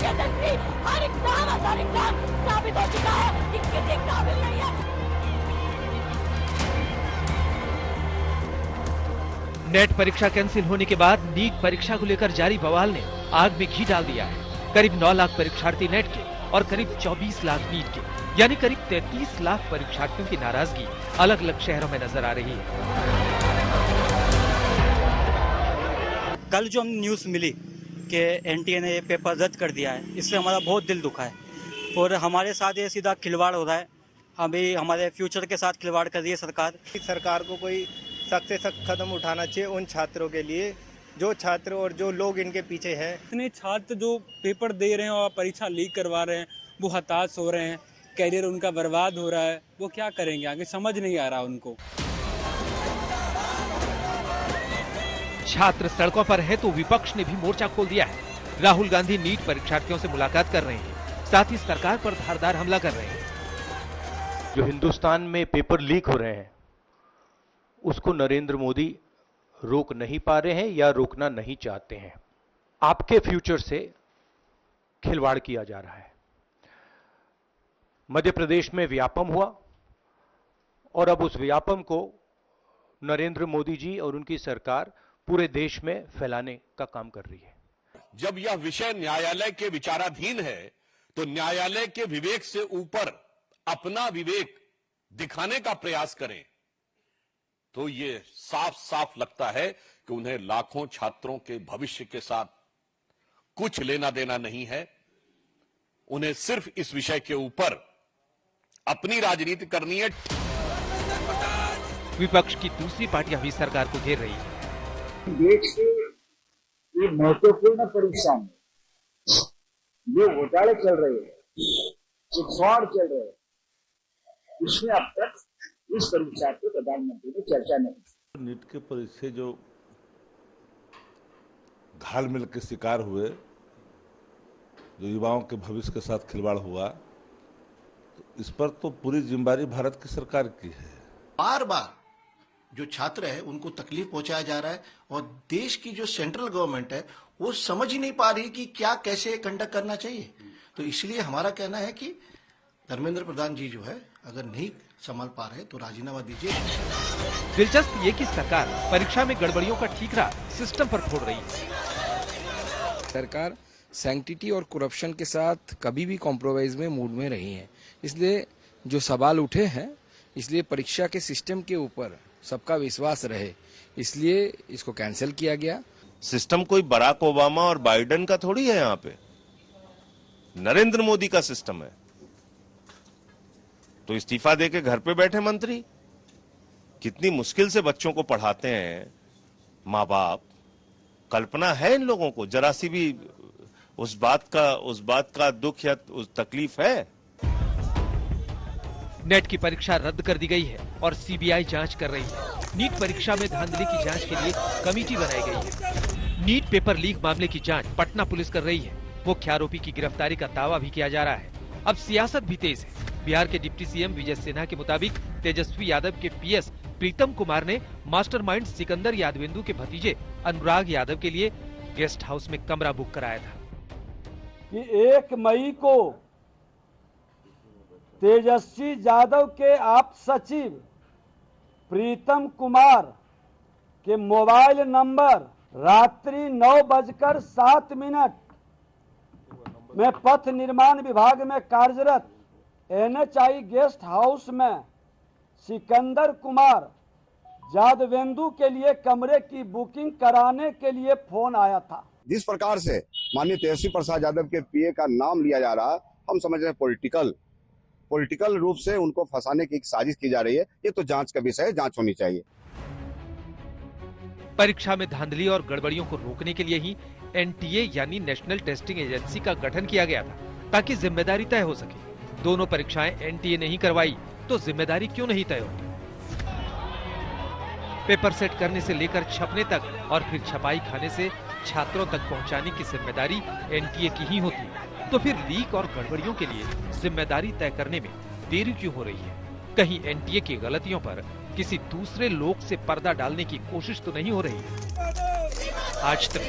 यशस्वी हर exam साबित हो चुका है कि किसी काबिल नहीं है। नेट परीक्षा कैंसिल होने के बाद नीट परीक्षा को लेकर जारी बवाल ने आग में घी डाल दिया है। करीब 9 लाख परीक्षार्थी नेट के और करीब 24 लाख नीट के, यानी करीब 33 लाख परीक्षार्थियों की नाराजगी अलग अलग शहरों में नजर आ रही है। कल जो हम न्यूज़ मिली कि एनटीए ने ये पेपर रद्द कर दिया है, इससे हमारा बहुत दिल दुखा है और हमारे साथ ये सीधा खिलवाड़ हो रहा है। अभी हमारे फ्यूचर के साथ खिलवाड़ कर रही है सरकार। सरकार को कोई सख्त से सख्त कदम उठाना चाहिए उन छात्रों के लिए, जो छात्र और जो लोग इनके पीछे हैं। इतने छात्र जो पेपर दे रहे हैं और परीक्षा लीक करवा रहे हैं, वो हताश हो रहे हैं, कैरियर उनका बर्बाद हो रहा है, वो क्या करेंगे आगे समझ नहीं आ रहा उनको। छात्र सड़कों पर है तो विपक्ष ने भी मोर्चा खोल दिया है। राहुल गांधी नीट परीक्षार्थियों से मुलाकात कर रहे हैं, साथ ही सरकार पर धारदार हमला कर रहे हैं। जो हिंदुस्तान में पेपर लीक हो रहे हैं उसको नरेंद्र मोदी रोक नहीं पा रहे हैं या रोकना नहीं चाहते हैं। आपके फ्यूचर से खिलवाड़ किया जा रहा है। मध्य प्रदेश में व्यापम हुआ और अब उस व्यापम को नरेंद्र मोदी जी और उनकी सरकार पूरे देश में फैलाने का काम कर रही है। जब यह विषय न्यायालय के विचाराधीन है तो न्यायालय के विवेक से ऊपर अपना विवेक दिखाने का प्रयास करें, तो ये साफ साफ लगता है कि उन्हें लाखों छात्रों के भविष्य के साथ कुछ लेना देना नहीं है। उन्हें सिर्फ इस विषय के ऊपर अपनी राजनीति करनी है। विपक्ष की दूसरी पार्टियां भी सरकार को घेर रही है। देश के ये महत्वपूर्ण परीक्षा में जो घोटाले चल रहे हैं, जो फ्रॉड चल रहे हैं, इसमें अब तक इस परीक्षा पे प्रधानमंत्री ने चर्चा नहीं। नीट के परीक्षा जो घालमेल के शिकार हुए, जो युवाओं के भविष्य के साथ खिलवाड़ हुआ, तो इस पर तो पूरी जिम्मेदारी भारत की सरकार की है। बार बार जो छात्र है उनको तकलीफ पहुंचाया जा रहा है और देश की जो सेंट्रल गवर्नमेंट है वो समझ ही नहीं पा रही कि क्या कैसे कंडक्ट करना चाहिए। तो इसलिए हमारा कहना है कि धर्मेंद्र प्रधान जी जो है अगर नहीं संभाल पा रहे तो राजीनामा दीजिए। दिलचस्प ये कि सरकार परीक्षा में गड़बड़ियों का ठीकरा सिस्टम पर फोड़ रही है। सरकार सैंक्टिटी और करप्शन के साथ कभी भी कॉम्प्रोमाइज में मूड में रही है, इसलिए जो सवाल उठे हैं, इसलिए परीक्षा के सिस्टम के ऊपर सबका विश्वास रहे, इसलिए इसको कैंसिल किया गया। सिस्टम कोई बराक ओबामा और बाइडेन का थोड़ी है, यहाँ पे नरेंद्र मोदी का सिस्टम है। तो इस्तीफा देके घर पे बैठे मंत्री कितनी मुश्किल से बच्चों को पढ़ाते हैं माँ बाप। कल्पना है इन लोगों को जरा सी भी उस बात का दुख या उस तकलीफ है? नेट की परीक्षा रद्द कर दी गई है और सीबीआई जांच कर रही है। नीट परीक्षा में धांधली की जांच के लिए कमेटी बनाई गई है। नीट पेपर लीक मामले की जांच पटना पुलिस कर रही है। मुख्य आरोपी की गिरफ्तारी का दावा भी किया जा रहा है। अब सियासत भी तेज है। बिहार के डिप्टी सीएम विजय सिन्हा के मुताबिक तेजस्वी यादव के पीएस प्रीतम कुमार ने मास्टरमाइंड सिकंदर यादवेंदु के भतीजे अनुराग यादव के लिए गेस्ट हाउस में कमरा बुक कराया था कि 1 मई को तेजस्वी यादव के आप सचिव प्रीतम कुमार के मोबाइल नंबर रात्रि 9:07 में पथ निर्माण विभाग में कार्यरत NHI गेस्ट हाउस में सिकंदर कुमार यादवेंदु के लिए कमरे की बुकिंग कराने के लिए फोन आया था। जिस प्रकार से माननीय तेजस्वी प्रसाद यादव के पीए का नाम लिया जा रहा है, हम समझ रहे हैं पॉलिटिकल रूप से उनको फंसाने की एक साजिश की जा रही है। ये तो जांच का विषय है, जांच होनी चाहिए। परीक्षा में धांधली और गड़बड़ियों को रोकने के लिए ही NTA यानी नेशनल टेस्टिंग एजेंसी का गठन किया गया था, ताकि जिम्मेदारी तय हो सके। दोनों परीक्षाएं NTA नहीं करवाई तो जिम्मेदारी क्यों नहीं तय होती? पेपर सेट करने से लेकर छपने तक और फिर छपाई खाने से छात्रों तक पहुंचाने की जिम्मेदारी NTA की ही होती है। तो फिर लीक और गड़बड़ियों के लिए जिम्मेदारी तय करने में देरी क्यों हो रही है? कहीं NTA की गलतियों पर किसी दूसरे लोग से पर्दा डालने की कोशिश तो नहीं हो रही है? आज तक